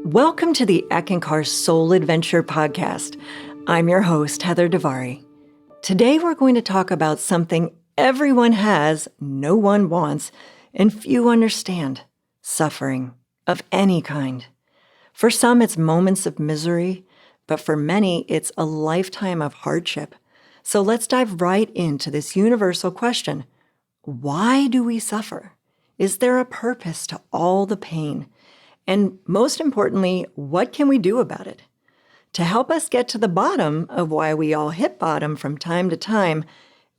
Welcome to the ECKANKAR Soul Adventure podcast. I'm your host, Heather Davari. Today we're going to talk about something everyone has, no one wants, and few understand: suffering of any kind. For some, it's moments of misery, but for many, it's a lifetime of hardship. So let's dive right into this universal question. Why do we suffer? Is there a purpose to all the pain? And most importantly, what can we do about it? To help us get to the bottom of why we all hit bottom from time to time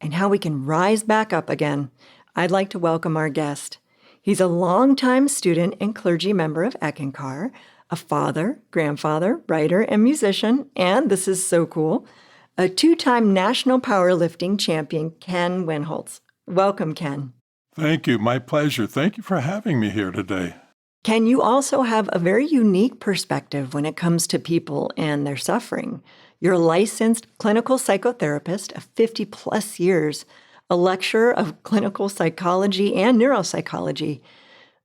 and how we can rise back up again, I'd like to welcome our guest. He's a longtime student and clergy member of ECKANKAR, a father, grandfather, writer, and musician, and this is so cool, a two-time national powerlifting champion, Ken Winholtz. Welcome, Ken. Thank you. My pleasure. Thank you for having me here today. Ken, you also have a very unique perspective when it comes to people and their suffering. You're a licensed clinical psychotherapist of 50-plus years, a lecturer of clinical psychology and neuropsychology,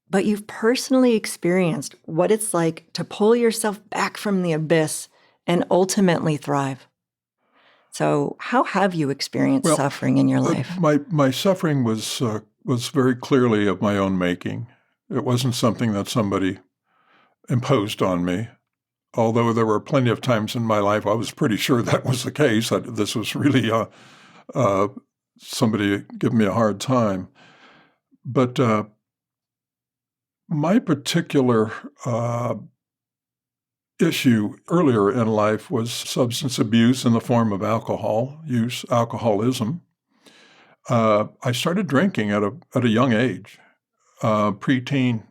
but you've personally experienced what it's like to pull yourself back from the abyss and ultimately thrive. So how have you experienced suffering in your life? My suffering was very clearly of my own making. It wasn't something that somebody imposed on me, although there were plenty of times in my life I was pretty sure that was the case, that this was really somebody giving me a hard time. But my particular issue earlier in life was substance abuse in the form of alcohol use, alcoholism. I started drinking at a young age. Preteen.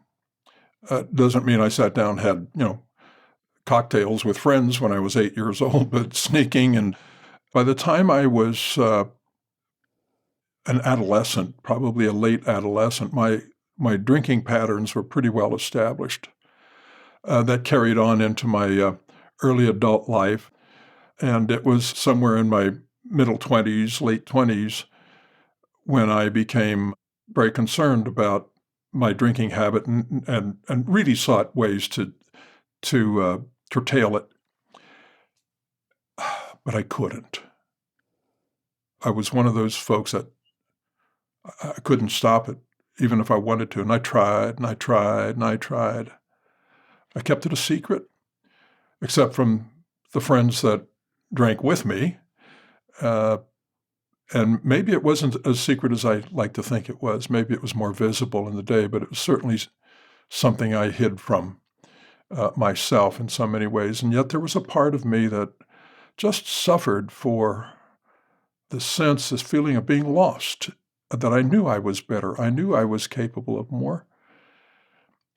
Doesn't mean I sat down and had, cocktails with friends when I was 8 years old, but sneaking. And by the time I was an adolescent, probably a late adolescent, my drinking patterns were pretty well established. That carried on into my early adult life. And it was somewhere in my middle 20s, late 20s, when I became very concerned about my drinking habit and really sought ways to curtail it. But I couldn't. I was one of those folks that I couldn't stop it, even if I wanted to. And I tried, and I tried, and I tried. I kept it a secret, except from the friends that drank with me. And maybe it wasn't as secret as I like to think it was. Maybe it was more visible in the day, but it was certainly something I hid from myself in so many ways. And yet there was a part of me that just suffered for this feeling of being lost, that I knew I was better. I knew I was capable of more.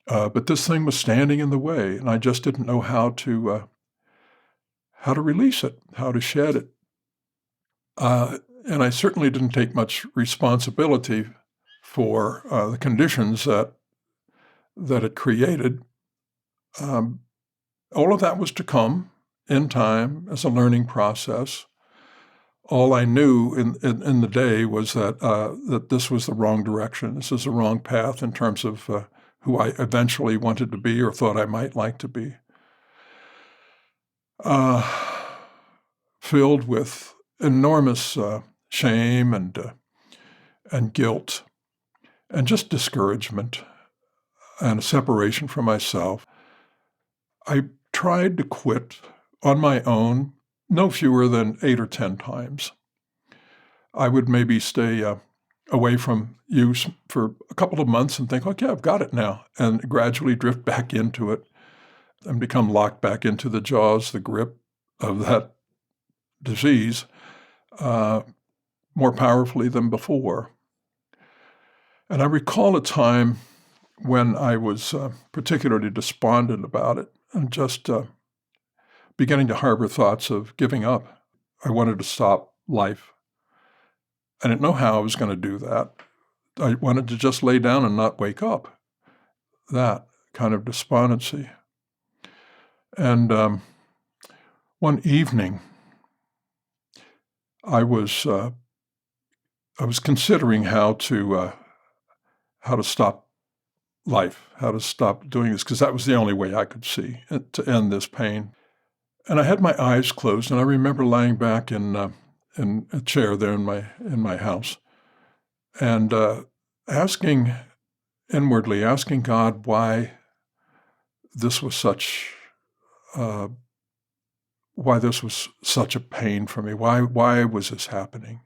But this thing was standing in the way, and I just didn't know how to release it, how to shed it. And I certainly didn't take much responsibility for the conditions that it created. All of that was to come in time as a learning process. All I knew in the day was that this was the wrong direction. This is the wrong path in terms of who I eventually wanted to be or thought I might like to be. Filled with enormous shame and guilt and just discouragement and a separation from myself. I tried to quit on my own no fewer than 8 or 10 times. I would maybe stay away from use for a couple of months and think, okay, I've got it now, and gradually drift back into it and become locked back into the jaws, the grip of that disease more powerfully than before. And I recall a time when I was particularly despondent about it and just beginning to harbor thoughts of giving up. I wanted to stop life. I didn't know how I was going to do that. I wanted to just lay down and not wake up. That kind of despondency. And one evening, I was considering how to stop life, how to stop doing this, because that was the only way I could see to end this pain. And I had my eyes closed, and I remember lying back in a chair there in my house, and inwardly asking God why this was such uh, a pain for me. Why was this happening?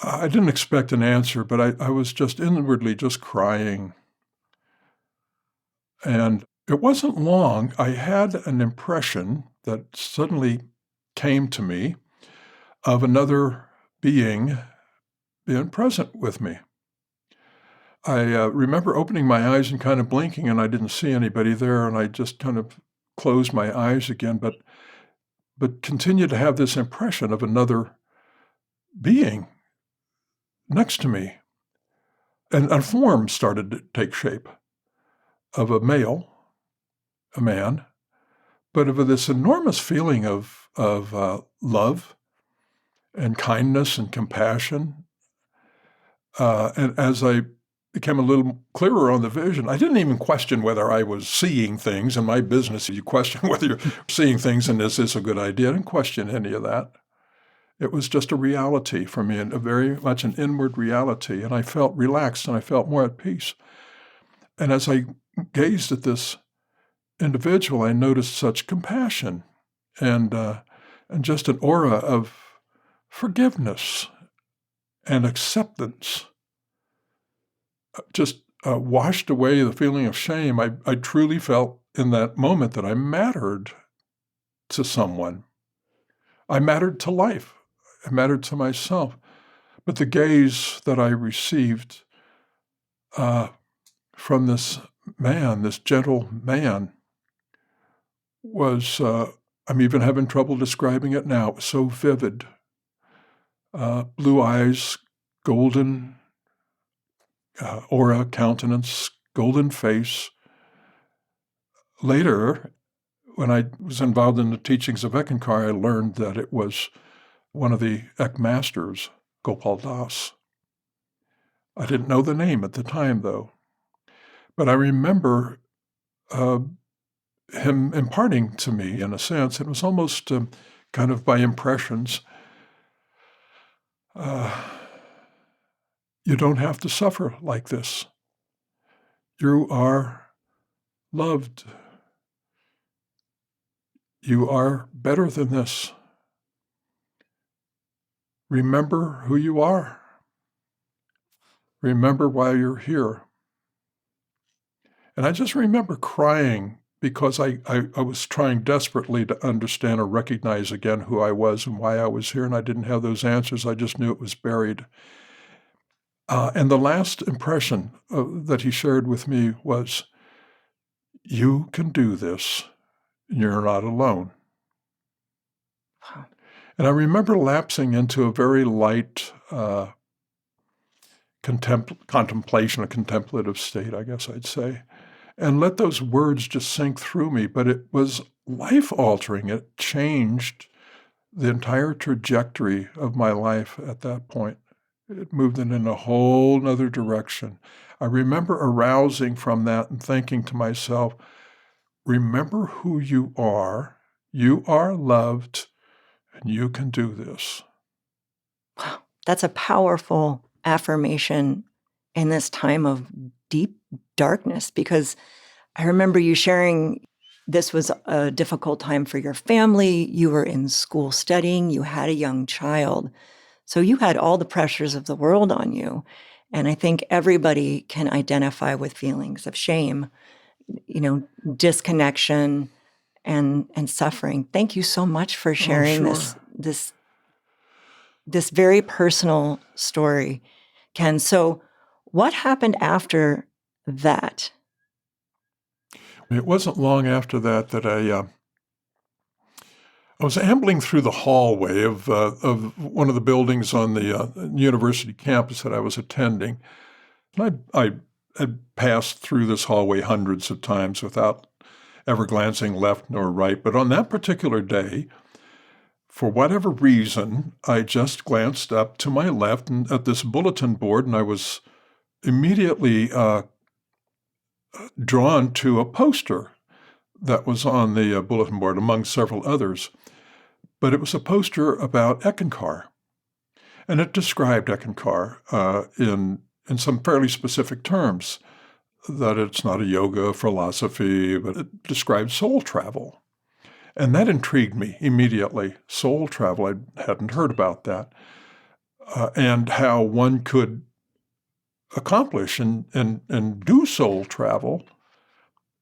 I didn't expect an answer, but I was just inwardly just crying. And it wasn't long, I had an impression that suddenly came to me of another being present with me. I remember opening my eyes and kind of blinking, and I didn't see anybody there, and I just kind of closed my eyes again, but continued to have this impression of another being next to me. And a form started to take shape of a man, but of this enormous feeling of love and kindness and compassion. And as I became a little clearer on the vision, I didn't even question whether I was seeing things. In my business, you question whether you're seeing things and is this a good idea. I didn't question any of that. It was just a reality for me, and very much an inward reality. And I felt relaxed and I felt more at peace. And as I gazed at this individual, I noticed such compassion and just an aura of forgiveness and acceptance. Just washed away the feeling of shame. I truly felt in that moment that I mattered to someone. I mattered to life. I mattered to myself. But the gaze that I received from this man, this gentle man, was, I'm even having trouble describing it now. It was so vivid. Blue eyes, golden aura, countenance, golden face. Later, when I was involved in the teachings of ECKANKAR, I learned that it was one of the Ek masters, Gopal Das. I didn't know the name at the time, though. But I remember him imparting to me, in a sense, it was almost kind of by impressions, you don't have to suffer like this. You are loved. You are better than this. Remember who you are. Remember why you're here. And I just remember crying because I was trying desperately to understand or recognize again who I was and why I was here, and I didn't have those answers. I just knew it was buried. And the last impression that he shared with me was, you can do this. You're not alone. Wow. And I remember lapsing into a very light contemplation, a contemplative state, I guess I'd say, and let those words just sink through me. But it was life-altering. It changed the entire trajectory of my life at that point. It moved it in a whole nother direction. I remember arousing from that and thinking to myself, remember who you are. You are loved, and you can do this. Wow, that's a powerful affirmation in this time of deep darkness, because I remember you sharing this was a difficult time for your family. You were in school studying. You had a young child. So you had all the pressures of the world on you. And I think everybody can identify with feelings of shame, disconnection and suffering. Thank you so much for sharing this very personal story, Ken. So what happened after that? It wasn't long after that I was ambling through the hallway of one of the buildings on the university campus that I was attending. And I had passed through this hallway hundreds of times without ever glancing left nor right. But on that particular day, for whatever reason, I just glanced up to my left and at this bulletin board, and I was immediately drawn to a poster that was on the bulletin board, among several others. But it was a poster about ECKANKAR. And it described ECKANKAR in some fairly specific terms, that it's not a yoga philosophy, but it describes soul travel. And that intrigued me immediately. Soul travel, I hadn't heard about that. And how one could accomplish and do soul travel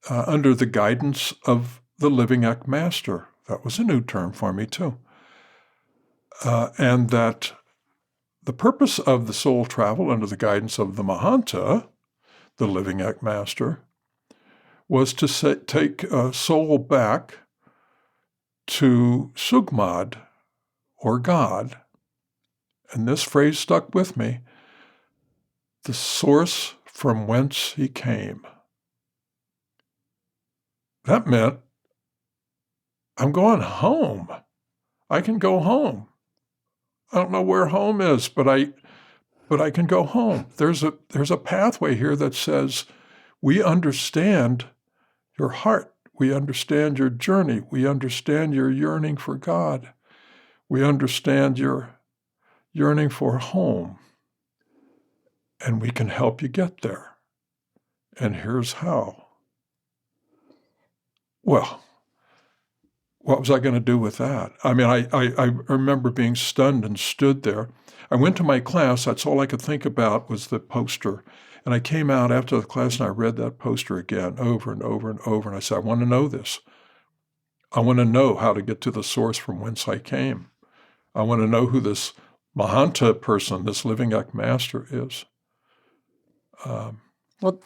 under the guidance of the living Master. That was a new term for me, too. And that the purpose of the soul travel under the guidance of the Mahanta, the living Master, was to take a soul back to Sugmad, or God. And this phrase stuck with me: the source from whence he came. That meant I'm going home. I can go home. I don't know where home is, but I can go home. There's a pathway here that says, we understand your heart. We understand your journey. We understand your yearning for God. We understand your yearning for home. And we can help you get there. And here's how. Well, what was I going to do with that? I mean, I remember being stunned and stood there. I went to my class. That's all I could think about was the poster. And I came out after the class and I read that poster again over and over and over. And I said, I want to know this. I want to know how to get to the source from whence I came. I want to know who this Mahanta person, this living Master is. Well,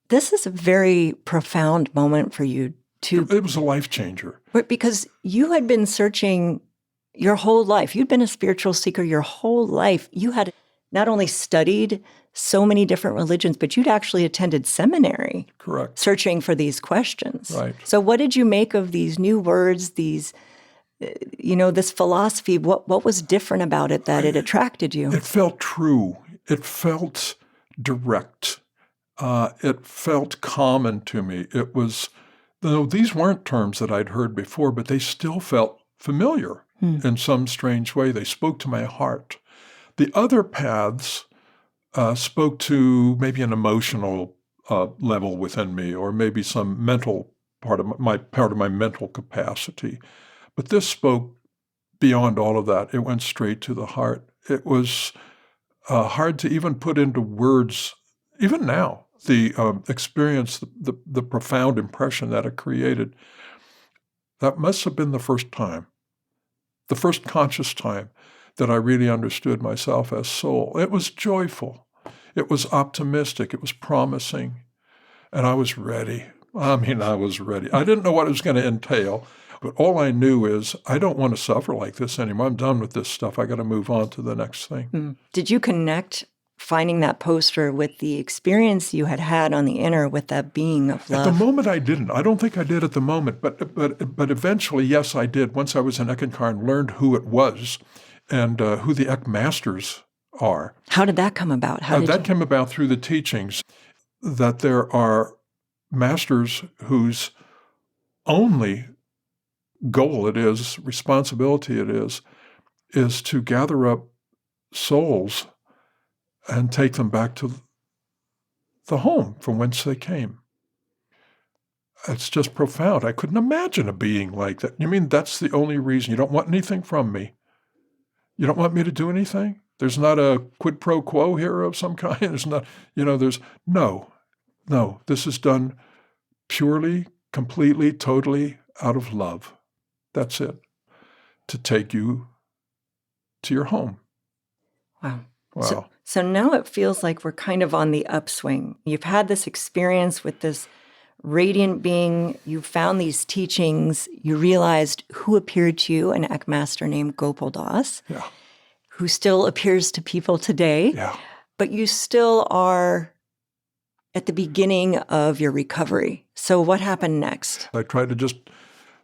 this is a very profound moment for you too. It was a life changer. But because you had been searching your whole life. You'd been a spiritual seeker your whole life. You had not only studied so many different religions, but you'd actually attended seminary. Correct. Searching for these questions. Right. So what did you make of these new words, these, this philosophy? What was different about it that it attracted you? It felt true. It felt direct. It felt common to me. It was, though these weren't terms that I'd heard before, but they still felt familiar in some strange way. They spoke to my heart. The other paths spoke to maybe an emotional level within me, or maybe some mental part of my mental capacity. But this spoke beyond all of that. It went straight to the heart. It was hard to even put into words, even now, the experience, the profound impression that it created. That must have been the first time, the first conscious time that I really understood myself as soul. It was joyful. It was optimistic. It was promising. And I was ready. I was ready. I didn't know what it was going to entail, but all I knew is I don't want to suffer like this anymore. I'm done with this stuff. I got to move on to the next thing. Did you connect finding that poster with the experience you had on the inner with that being of love? At the moment, I didn't. I don't think I did at the moment, but eventually, yes, I did. Once I was in ECKANKAR and learned who it was and who the ECK masters are. How did that come about? That came about through the teachings, that there are masters whose only goal responsibility is to gather up souls and take them back to the home from whence they came. It's just profound. I couldn't imagine a being like that. You mean that's the only reason? You don't want anything from me? You don't want me to do anything? There's not a quid pro quo here of some kind? There's not, no. This is done purely, completely, totally out of love. That's it. To take you to your home. Wow. Wow. So now it feels like we're kind of on the upswing. You've had this experience with this radiant being. You found these teachings. You realized who appeared to you, an ECK master named Gopal Das, who still appears to people today. Yeah. But you still are at the beginning of your recovery. So what happened next? I tried to just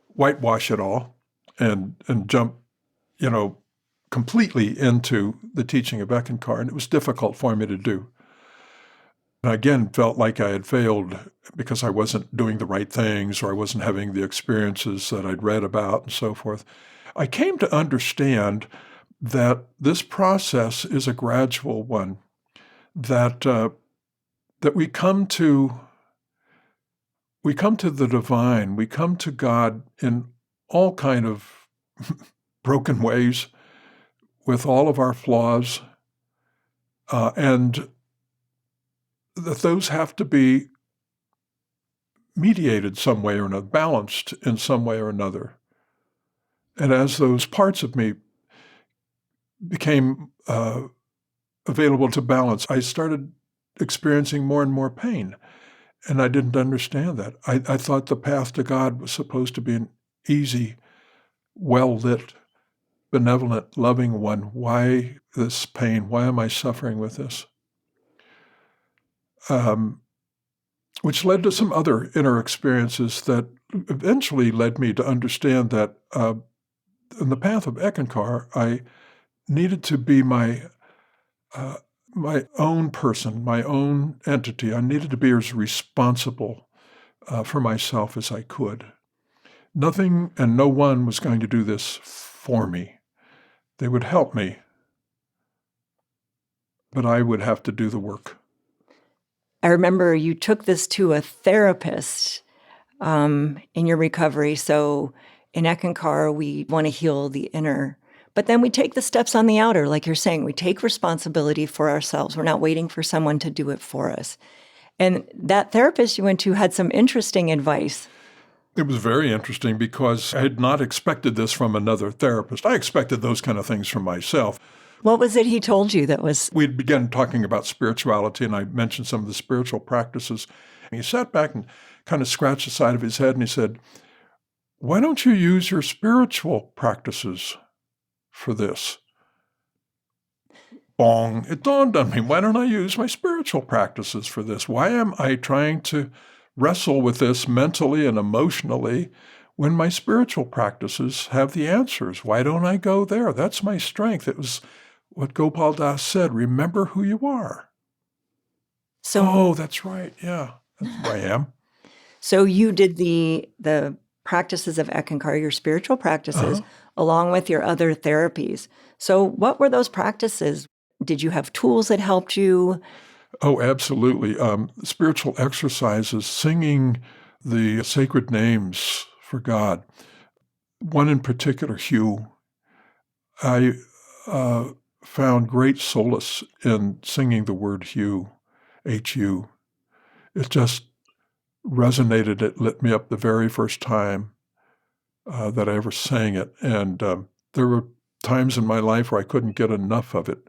whitewash it all and jump, completely into the teaching of ECKANKAR, and it was difficult for me to do. I again felt like I had failed because I wasn't doing the right things or I wasn't having the experiences that I'd read about and so forth. I came to understand that this process is a gradual one, that that we come to the divine, we come to God in all kind of broken ways, with all of our flaws, and that those have to be mediated some way or another, balanced in some way or another. And as those parts of me became available to balance, I started experiencing more and more pain. And I didn't understand that. I thought the path to God was supposed to be an easy, well-lit, benevolent, loving one. Why this pain? Why am I suffering with this? Which led to some other inner experiences that eventually led me to understand that in the path of ECKANKAR, I needed to be my own person, my own entity. I needed to be as responsible for myself as I could. Nothing and no one was going to do this for me. They would help me, but I would have to do the work. I remember you took this to a therapist in your recovery. So in ECKANKAR, we want to heal the inner, but then we take the steps on the outer, like you're saying. We take responsibility for ourselves. We're not waiting for someone to do it for us. And that therapist you went to had some interesting advice. It was very interesting because I had not expected this from another therapist. I expected those kind of things from myself. What was it he told you that was? We'd begun talking about spirituality, and I mentioned some of the spiritual practices. And he sat back and kind of scratched the side of his head, and he said, "Why don't you use your spiritual practices for this?" Bong. It dawned on me, why don't I use my spiritual practices for this? Why am I trying to wrestle with this mentally and emotionally when my spiritual practices have the answers? Why don't I go there? That's my strength. It was what Gopal Das said, remember who you are. Oh, that's right. Yeah, that's who I am. So you did the practices of ECKANKAR, your spiritual practices, along with your other therapies. So what were those practices? Did you have tools that helped you? Oh, absolutely. Spiritual exercises, singing the sacred names for God. One in particular, Hugh. I found great solace in singing the word Hugh, H-U. It just resonated. It lit me up the very first time that I ever sang it. And there were times in my life where I couldn't get enough of it.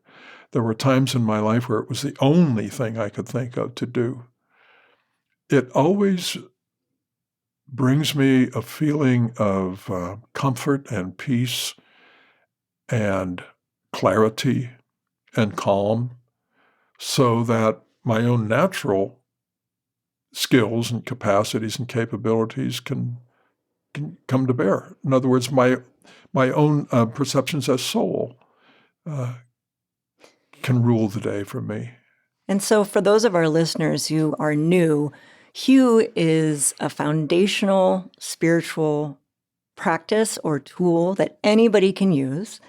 There were times in my life where it was the only thing I could think of to do. It always brings me a feeling of comfort and peace and clarity and calm, so that my own natural skills and capacities and capabilities can come to bear. In other words, my own perceptions as soul can rule the day for me. And so for those of our listeners who are new, Hugh is a foundational spiritual practice or tool that anybody can use.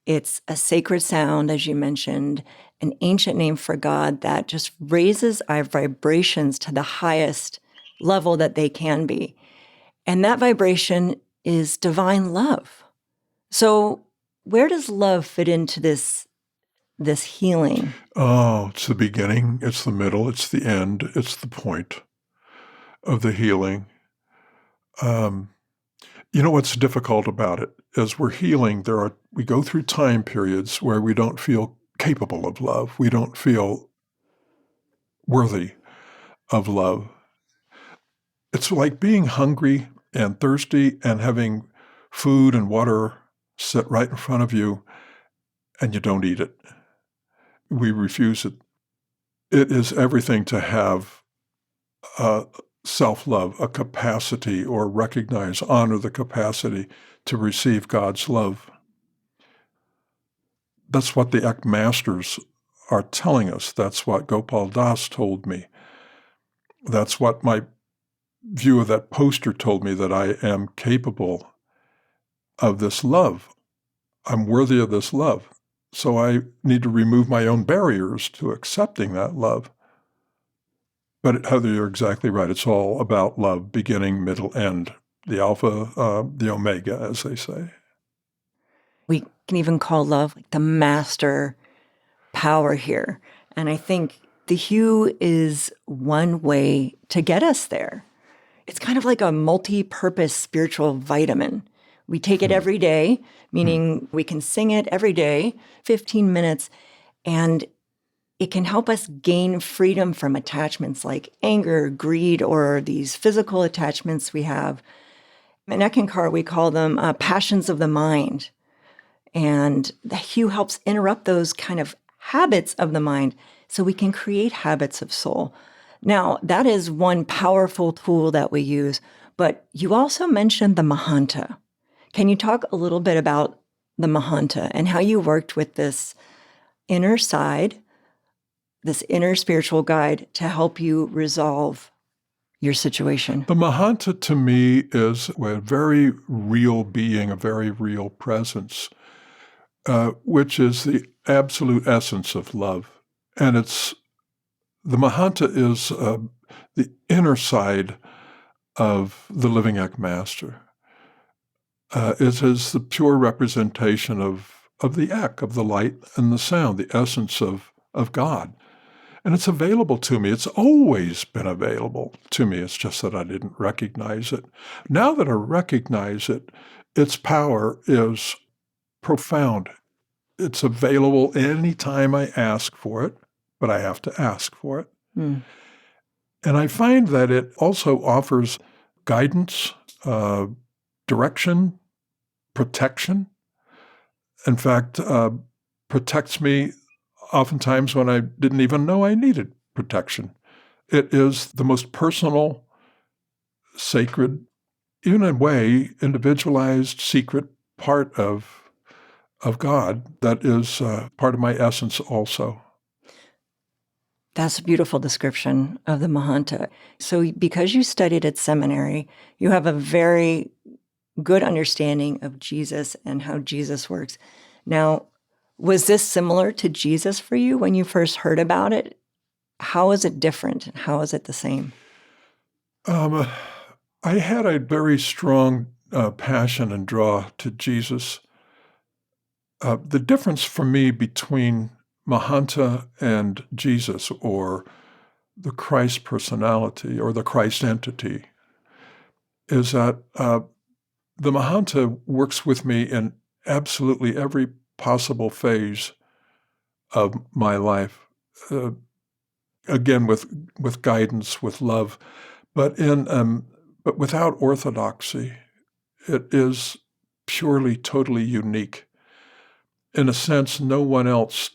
It's a sacred sound, as you mentioned, an ancient name for God that just raises our vibrations to the highest level that they can be. And that vibration is divine love. So where does love fit into this healing? Oh, it's the beginning, it's the middle, it's the end, it's the point of the healing. You know what's difficult about it? As we're healing, we go through time periods where we don't feel capable of love. We don't feel worthy of love. It's like being hungry and thirsty and having food and water sit right in front of you and you don't eat it. We refuse it. It is everything to have self-love, a capacity, or recognize, honor the capacity to receive God's love. That's what the ECK masters are telling us. That's what Gopal Das told me. That's what my view of that poster told me, that I am capable of this love. I'm worthy of this love. So I need to remove my own barriers to accepting that love. But Heather, you're exactly right. It's all about love, beginning, middle, end. The alpha, the omega, as they say. We can even call love like the master power here. And I think the hue is one way to get us there. It's kind of like a multi-purpose spiritual vitamin. We take it every day, meaning we can sing it every day, 15 minutes, and it can help us gain freedom from attachments like anger, greed, or these physical attachments we have. In ECKANKAR, we call them passions of the mind. And the hue helps interrupt those kind of habits of the mind so we can create habits of soul. Now, that is one powerful tool that we use, but you also mentioned the Mahanta. Can you talk a little bit about the Mahanta and how you worked with this inner side, this inner spiritual guide to help you resolve your situation? The Mahanta to me is a very real being, a very real presence, which is the absolute essence of love. And the Mahanta is the inner side of the living Ek Master. It is the pure representation of the Ek, of the light and the sound, the essence of God. And it's available to me. It's always been available to me. It's just that I didn't recognize it. Now that I recognize it, its power is profound. It's available anytime I ask for it, but I have to ask for it. And I find that it also offers guidance, direction, protection. In fact, protects me oftentimes when I didn't even know I needed protection. It is the most personal, sacred, even in a way, individualized, secret part of God that is part of my essence also. That's a beautiful description of the Mahanta. So because you studied at seminary, you have a very good understanding of Jesus and how Jesus works. Now, was this similar to Jesus for you when you first heard about it? How is it different? How is it the same? I had a very strong passion and draw to Jesus. The difference for me between Mahanta and Jesus, or the Christ personality or the Christ entity, is that the Mahanta works with me in absolutely every possible phase of my life. Again, with guidance, with love, but without orthodoxy. It is purely, totally unique. In a sense, no one else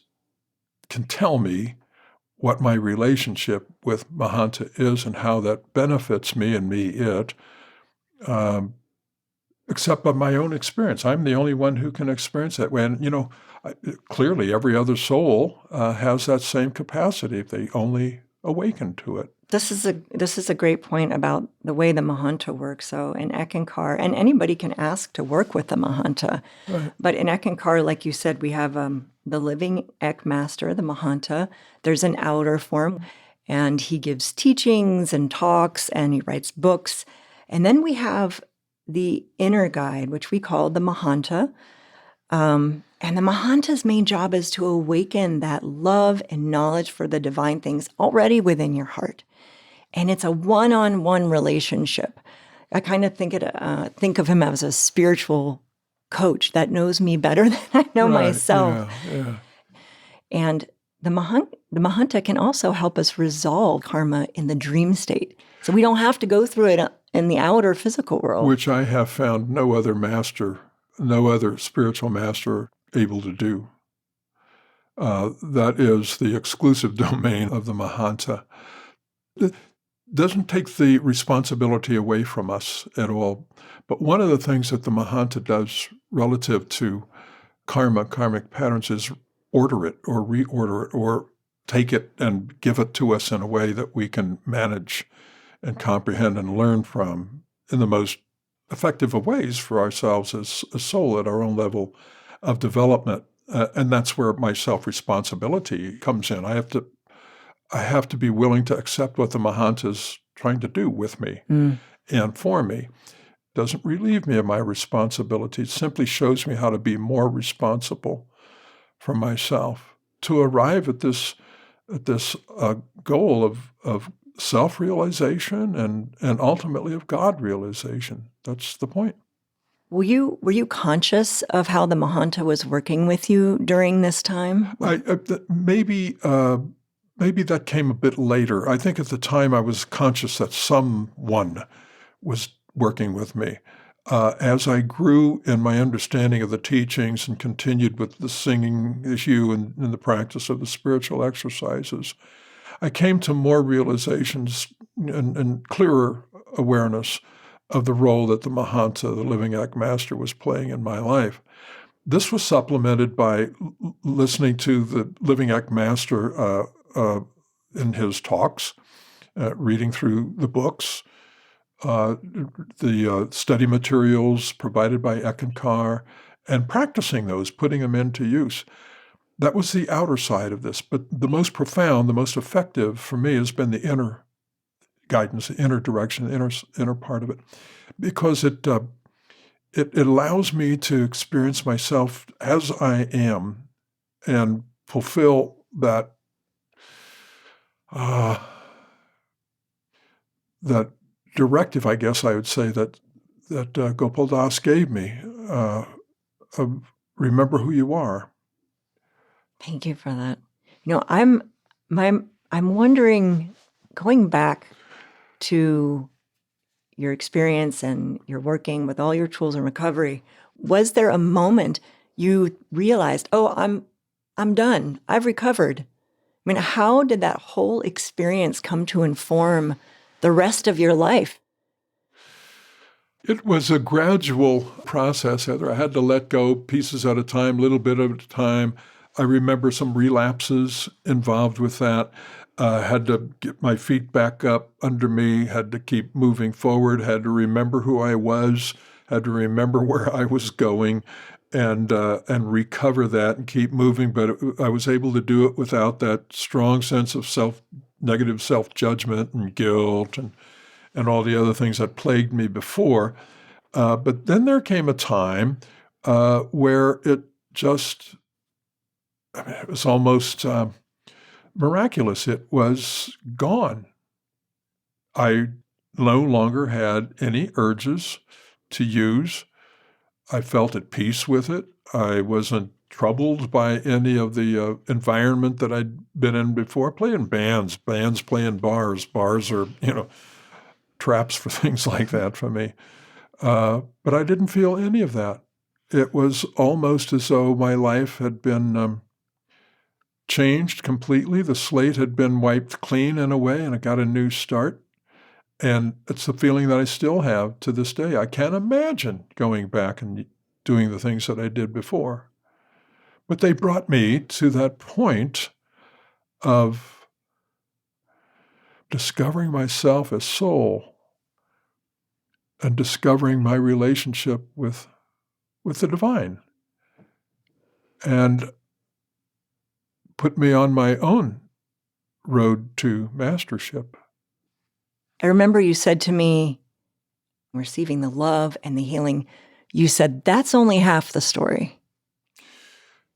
can tell me what my relationship with Mahanta is and how that benefits me and me it, except by my own experience. I'm the only one who can experience that. When, clearly every other soul has that same capacity if they only awaken to it. This is a great point about the way the Mahanta works. So in ECKANKAR, and anybody can ask to work with the Mahanta. Right. But in ECKANKAR, like you said, we have the living Ek Master, the Mahanta. There's an outer form, and he gives teachings and talks, and he writes books. And then we have the inner guide, which we call the Mahanta. And the Mahanta's main job is to awaken that love and knowledge for the divine things already within your heart. And it's a one-on-one relationship. I kind of think of him as a spiritual coach that knows me better than I know myself. Yeah. And the Mahanta can also help us resolve karma in the dream state. So we don't have to go through it in the outer physical world. Which I have found no other spiritual master able to do. That is the exclusive domain of the Mahanta. It doesn't take the responsibility away from us at all. But one of the things that the Mahanta does relative to karmic patterns, is order it or reorder it or take it and give it to us in a way that we can manage and comprehend and learn from in the most effective of ways for ourselves as a soul at our own level of development. And that's where my self-responsibility comes in. I have to be willing to accept what the Mahanta is trying to do with me and for me. It doesn't relieve me of my responsibility. It simply shows me how to be more responsible for myself to arrive at this goal of self-realization and ultimately of God realization. That's the point. Were you conscious of how the Mahanta was working with you during this time? Maybe that came a bit later. I think at the time I was conscious that someone was working with me. As I grew in my understanding of the teachings and continued with the singing issue and the practice of the spiritual exercises, I came to more realizations and clearer awareness of the role that the Mahanta, the Living Act Master, was playing in my life. This was supplemented by listening to the Living Act Master in his talks, reading through the books, the study materials provided by ECKANKAR, and practicing those, putting them into use. That was the outer side of this. But the most profound, the most effective for me has been the inner guidance, the inner direction, the inner part of it, because it allows me to experience myself as I am and fulfill that that directive, I guess I would say, that Gopal Das gave me. Of remember who you are. Thank you for that. I'm wondering, going back to your experience and your working with all your tools in recovery, was there a moment you realized, oh, I'm done. I've recovered? I mean, how did that whole experience come to inform the rest of your life? It was a gradual process, Heather. I had to let go pieces at a time, little bit at a time. I remember some relapses involved with that. Had to get my feet back up under me, had to keep moving forward, had to remember who I was, had to remember where I was going, and recover that and keep moving. But I was able to do it without that strong sense of negative self-judgment and guilt and all the other things that plagued me before. But then there came a time where it just, it was almost miraculous. It was gone. I no longer had any urges to use. I felt at peace with it. I wasn't troubled by any of the environment that I'd been in before. Playing bands playing bars. Bars are, traps for things like that for me. But I didn't feel any of that. It was almost as though my life had been changed completely. The slate had been wiped clean in a way, and I got a new start. And it's the feeling that I still have to this day. I can't imagine going back and doing the things that I did before. But they brought me to that point of discovering myself as soul and discovering my relationship with the divine, and put me on my own road to mastership. I remember you said to me, receiving the love and the healing, you said, that's only half the story.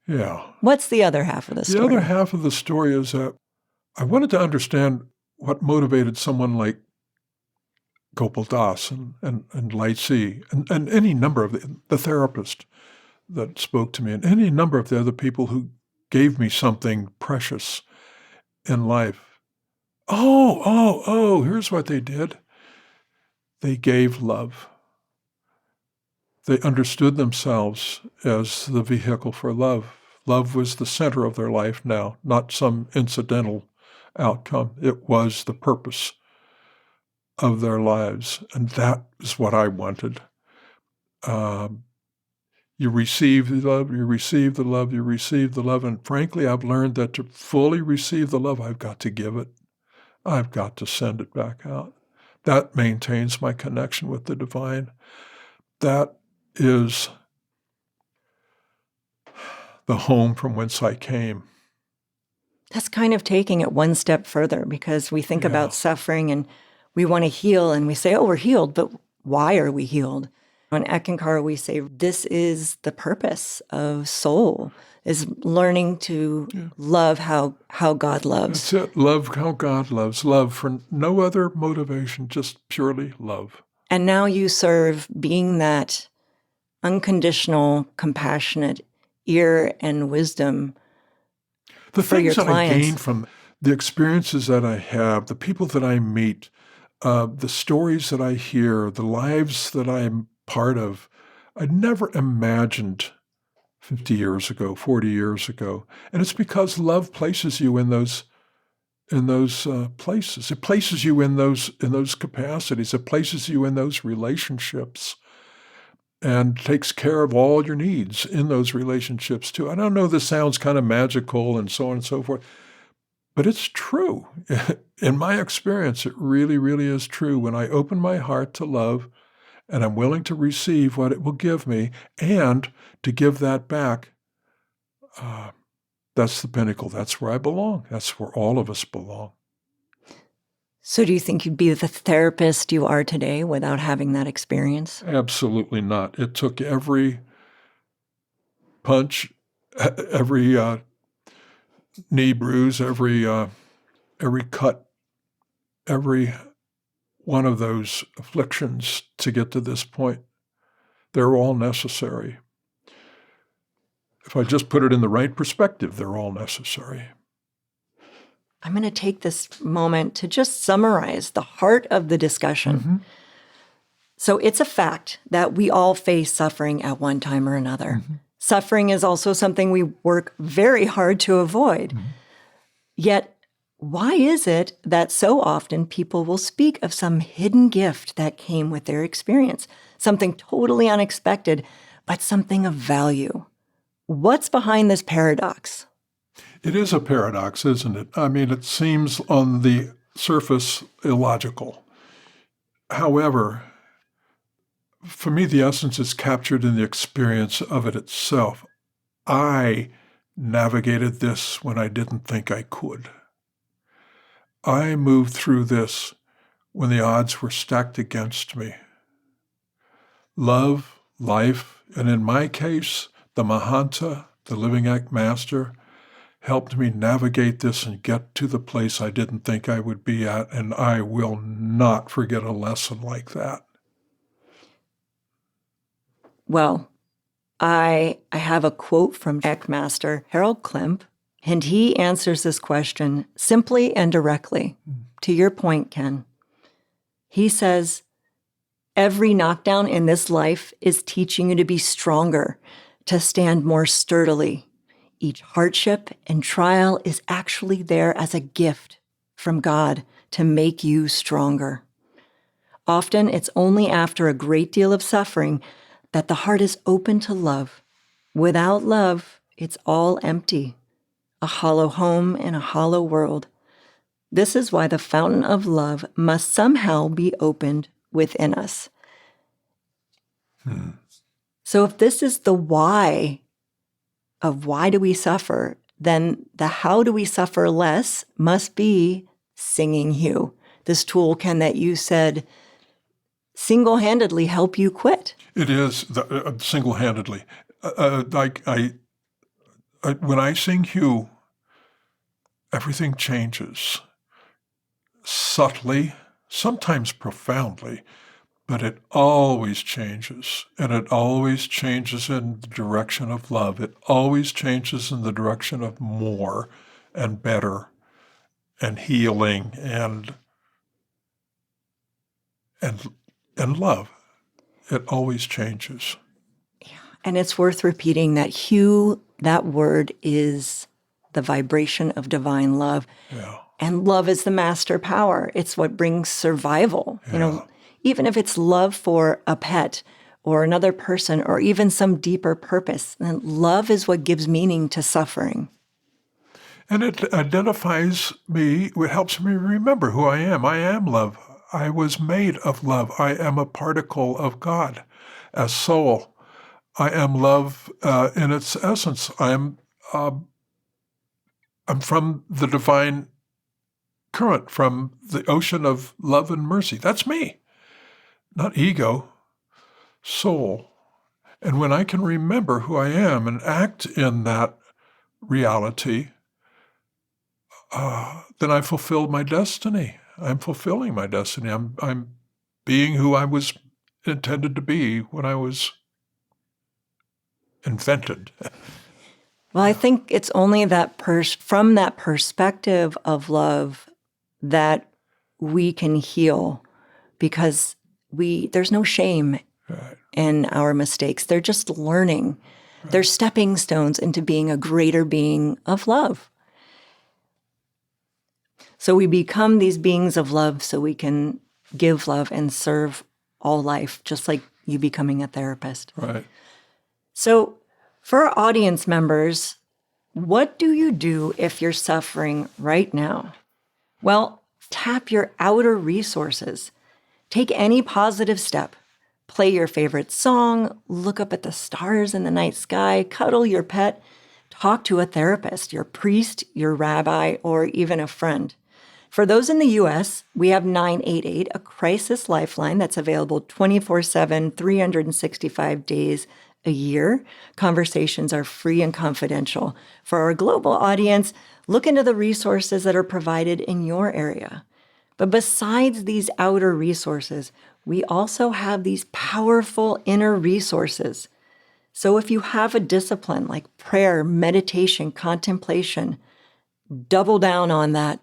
Yeah. What's the other half of the story? The other half of the story is that I wanted to understand what motivated someone like Gopal Das and Light C and any number of the therapist that spoke to me and any number of the other people who gave me something precious in life. Oh, here's what they did. They gave love. They understood themselves as the vehicle for love. Love was the center of their life now, not some incidental outcome. It was the purpose of their lives, and that is what I wanted. You receive the love, you receive the love, you receive the love. And frankly, I've learned that to fully receive the love, I've got to give it. I've got to send it back out. That maintains my connection with the divine. That is the home from whence I came. That's kind of taking it one step further, because we think about suffering and we want to heal and we say, oh, we're healed, but why are we healed? On ECKANKAR, we say this is the purpose of soul, is learning to love how God loves. That's it. Love how God loves. Love for no other motivation, just purely love. And now you serve being that unconditional, compassionate ear and wisdom The for your things that I clients. gain from the experiences that I have, the people that I meet, the stories that I hear, the lives that I'm part of, I never imagined 50 years ago, 40 years ago. And it's because love places you in those places. It places you in those capacities. It places you in those relationships and takes care of all your needs in those relationships too. I don't know, this sounds kind of magical and so on and so forth, but it's true. In my experience, it really, really is true. When I open my heart to love and I'm willing to receive what it will give me and to give that back, that's the pinnacle. That's where I belong. That's where all of us belong. So do you think you'd be the therapist you are today without having that experience? Absolutely not. It took every punch, every knee bruise, every cut, every one of those afflictions to get to this point. They're all necessary. If I just put it in the right perspective, they're all necessary. I'm going to take this moment to just summarize the heart of the discussion. Mm-hmm. So it's a fact that we all face suffering at one time or another. Mm-hmm. Suffering is also something we work very hard to avoid. Mm-hmm. Yet, why is it that so often people will speak of some hidden gift that came with their experience, something totally unexpected, but something of value? What's behind this paradox? It is a paradox, isn't it? I mean, it seems on the surface illogical. However, for me, the essence is captured in the experience of it itself. I navigated this when I didn't think I could. I moved through this when the odds were stacked against me. Love, life, and in my case, the Mahanta, the living act master, helped me navigate this and get to the place I didn't think I would be at, and I will not forget a lesson like that. Well, I have a quote from Act Master Harold Klemp, and he answers this question simply and directly. To your point, Ken, he says, every knockdown in this life is teaching you to be stronger, to stand more sturdily. Each hardship and trial is actually there as a gift from God to make you stronger. Often it's only after a great deal of suffering that the heart is open to love. Without love, it's all empty, a hollow home in a hollow world. This is why the fountain of love must somehow be opened within us. So if this is the why of why do we suffer, then the how do we suffer less must be singing Hugh. This tool, Ken, that you said single-handedly help you quit. It is single-handedly. When I sing Hugh, everything changes subtly, sometimes profoundly, but it always changes, and it always changes in the direction of love. It always changes in the direction of more and better and healing and love. It always changes. Yeah. And it's worth repeating that Hugh, that word is the vibration of divine love. Yeah. And love is the master power. It's what brings survival. Yeah. Even if it's love for a pet or another person or even some deeper purpose. And love is what gives meaning to suffering. And it identifies me, it helps me remember who I am. I am love. I was made of love. I am a particle of God as soul. I am love in its essence. I'm from the divine current, from the ocean of love and mercy. That's me, not ego, soul. And when I can remember who I am and act in that reality, then I fulfilled my destiny. I'm fulfilling my destiny. I'm being who I was intended to be when I was invented. Well, I think it's only that from that perspective of love that we can heal, because there's no shame Right. in our mistakes. They're just learning. Right. They're stepping stones into being a greater being of love. So we become these beings of love so we can give love and serve all life, just like you becoming a therapist. Right. So for our audience members, what do you do if you're suffering right now? Well, tap your outer resources. Take any positive step. Play your favorite song, look up at the stars in the night sky, cuddle your pet, talk to a therapist, your priest, your rabbi, or even a friend. For those in the U.S., we have 988, a crisis lifeline that's available 24/7, 365 days a year. Conversations are free and confidential. For our global audience, look into the resources that are provided in your area. But besides these outer resources, we also have these powerful inner resources. So if you have a discipline like prayer, meditation, contemplation, double down on that.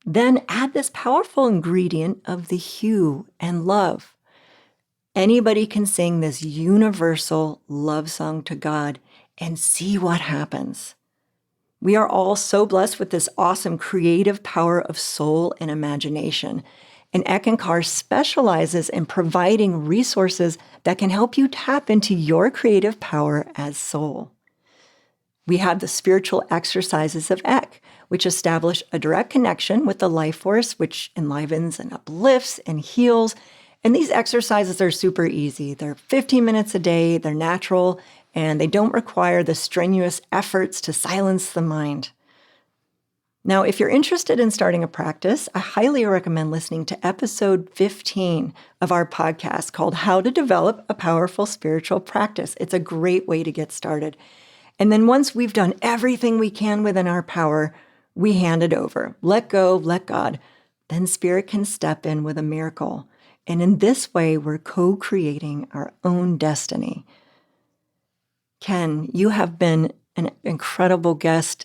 Then add this powerful ingredient of the hue and love. Anybody can sing this universal love song to God and see what happens. We are all so blessed with this awesome creative power of soul and imagination. And ECKANKAR specializes in providing resources that can help you tap into your creative power as soul. We have the spiritual exercises of ECK, which establish a direct connection with the life force, which enlivens and uplifts and heals. And these exercises are super easy. They're 15 minutes a day, they're natural, and they don't require the strenuous efforts to silence the mind. Now, if you're interested in starting a practice, I highly recommend listening to episode 15 of our podcast called How to Develop a Powerful Spiritual Practice. It's a great way to get started. And then once we've done everything we can within our power, we hand it over. Let go, let God. Then Spirit can step in with a miracle. And in this way, we're co-creating our own destiny. Ken, you have been an incredible guest.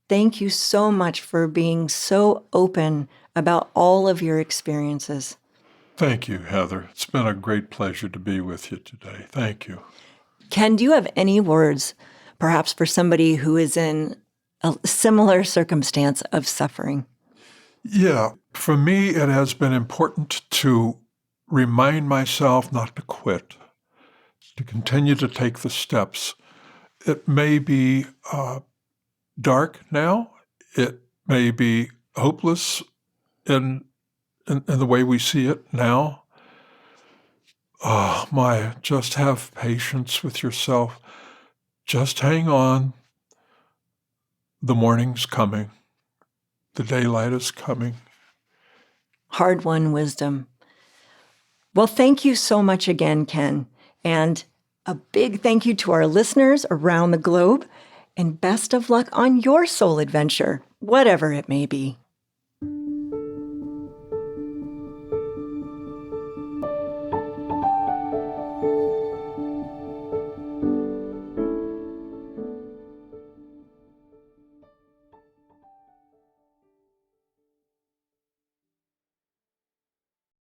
Thank you so much for being so open about all of your experiences. Thank you, Heather. It's been a great pleasure to be with you today. Thank you. Ken, do you have any words, perhaps for somebody who is in a similar circumstance of suffering? Yeah, for me, it has been important to remind myself not to quit, to continue to take the steps. It may be dark now. It may be hopeless in the way we see it now. Just have patience with yourself. Just hang on. The morning's coming. The daylight is coming. Hard-won wisdom. Well, thank you so much again, Ken. And a big thank you to our listeners around the globe. And best of luck on your soul adventure, whatever it may be.